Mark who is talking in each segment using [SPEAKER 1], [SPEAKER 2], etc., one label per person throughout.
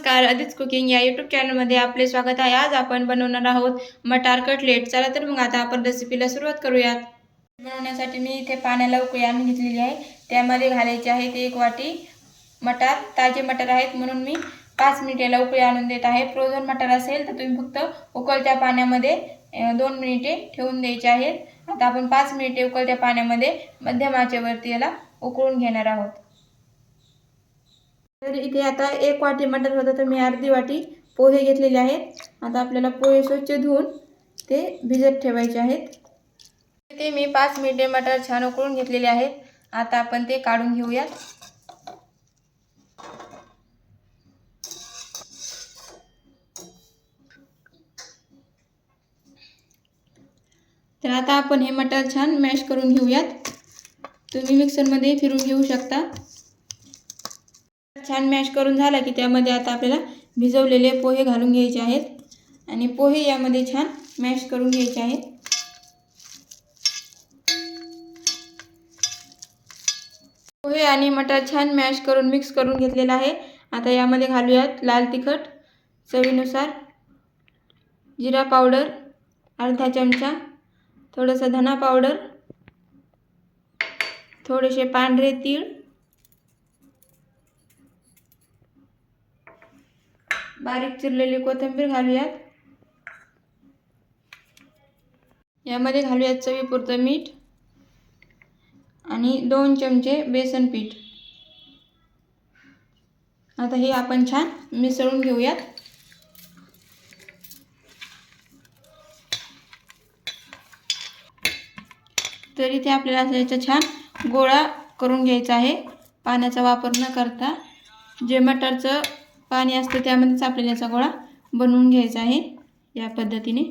[SPEAKER 1] नमस्कार, आदित्य कुकिंग या यूट्यूब चॅनलमध्ये आपले स्वागत आहे। आज आपण बनवणार आहोत मटार कटलेट। चला तर मग आता आपण रेसिपीला सुरुवात करूयात। बनवण्यासाठी मी इथे पाण्याला उकळी आणून घेतलेली आहे। त्यामध्ये घालायचे आहेत 1 वाटी मटार। ताजे मटार आहेत म्हणून मी 5 मिनिटाला उकळी आणून देत आहे। फ्रोझन मटार असेल तर तुम्ही फक्त उकळत्या पाण्यामध्ये 2 मिनिटे ठेवून द्यायचे आहेत। आता आपण 5 मिनिटे उकळत्या पाण्यामध्ये मध्यम आचेवरती याला उकळून घेणार आहोत। तर इथे आता 1 वाटी मटार होता तर मी अर्धी वाटी पोहे घेतलेले आहेत। आता आपल्याला पोहे स्वच्छ धुवून ते भिजत ठेवायचे आहेत। इथे मी 5 मिनिटे मटार छान उकळून घेतलेले आहेत। आता आपण ते काढून घेऊयात। तर आता आपण हे मटार छान मॅश करून घेऊयात। तुम्ही मिक्सरमध्ये फिरून घेऊ शकता। छान मॅश करून झाला की त्यामध्ये आता आपल्याला भिजवलेले पोहे घालून घ्यायचे आहेत आणि पोहे यामध्ये छान मॅश करून घ्यायचे आहेत। पोहे आणि मटार छान मॅश करून मिक्स करून घेतलेला आहे। आता यामध्ये घालूयात लाल तिखट चवीनुसार, जिरा पावडर अर्धा चमचा, थोडासा धना पावडर, थोडेसे पांढरे तीळ, बारीक चिरलेली कोथिंबीर घालूयात। यामध्ये घालूयात चवीपुरतं मीठ आणि 2 चमचे बेसन पीठ। आता हे आपण छान मिसळून घेऊयात। तर इथे आपल्याला याचा छान गोळा करून घ्यायचा आहे, पाण्याचा वापर न करता। जे मटारचं पाणी असतं त्यामध्येच आपल्याला याचा गोळा बनवून घ्यायचा आहे या पद्धतीने।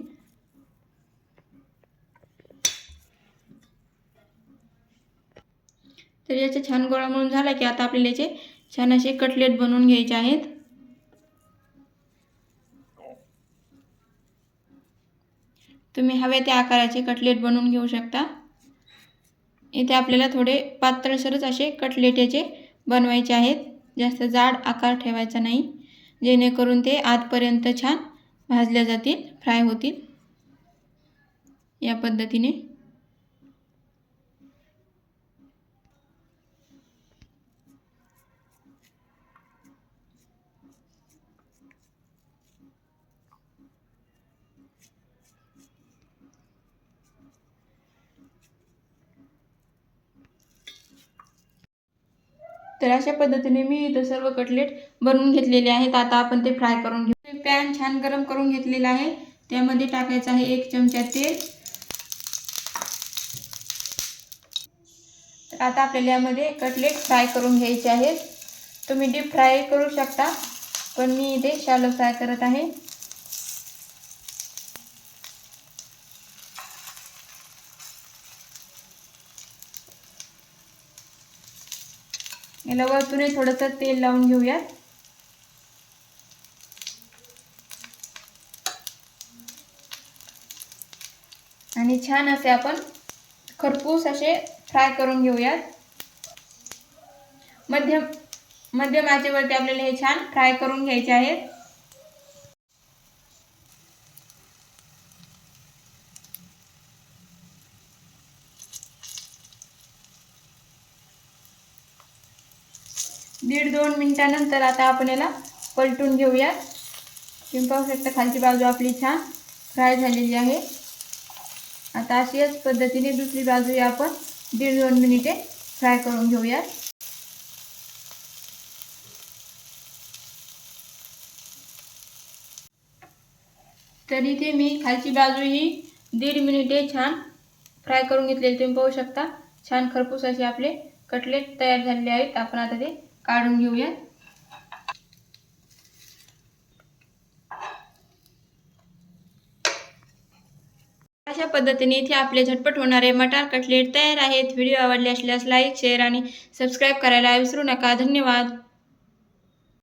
[SPEAKER 1] तर याचा छान गोळा मळून झाला की आता आपल्याला याचे छान असे कटलेट बनवून घ्यायचे आहेत। तुम्ही हव्या त्या आकाराचे कटलेट बनवून घेऊ शकता। इथे आपल्याला थोडे पातळसरच असे कटलेट याचे बनवायचे आहेत, जास्त जाड आकार ठेवायचा नाही, जेणेकरून ते आतपर्यंत छान भाजले जातील, फ्राय होतील या पद्धतीने। तर अशा पद्धतीने मी इथे सर्व कटलेट बनवून घेतलेले आहेत। आता आपण ते फ्राय करून घेऊ। पॅन छान गरम करून घेतलेला आहे, त्यामध्ये टाकायचं आहे 1 चमचा तेल। तर आता आपल्याला यामध्ये कटलेट फ्राय करून घ्यायचे आहेत। तुम्ही डीप फ्राय करू शकता, पण मी इथे शॅलो फ्राय करत आहे। याला वरतून थोडंसं तेल लावून घेऊयात। आणि छान असे आपण खरपूस असे फ्राय करून घेऊयात। मध्यम आचेवरती आपल्याला हे छान फ्राय करून घ्यायचे आहेत। दीड 2 मिनिटानंतर आता आपण याला पलटून घेऊया। तुम्ही पाहू शकता खालची बाजू आपली छान फ्राय झालेली आहे। आता अशाच पद्धतीने दुसरी बाजू आपण 1.5-2 मिनिटे फ्राय करून घेऊया। तर इथे मी खालची बाजू ही 1.5 मिनिटे छान फ्राय करून घेतलेली तुम्ही पाहू शकता। छान खरपूस असे आपले कटलेट तयार झालेले आहेत। आपण आता ते काढून घेऊया। अशा पद्धतीने इथे आपले झटपट होणारे मटार कटलेट तयार आहेत। व्हिडिओ आवडले असल्यास लाईक, शेअर आणि सबस्क्राईब करायला विसरू नका। धन्यवाद।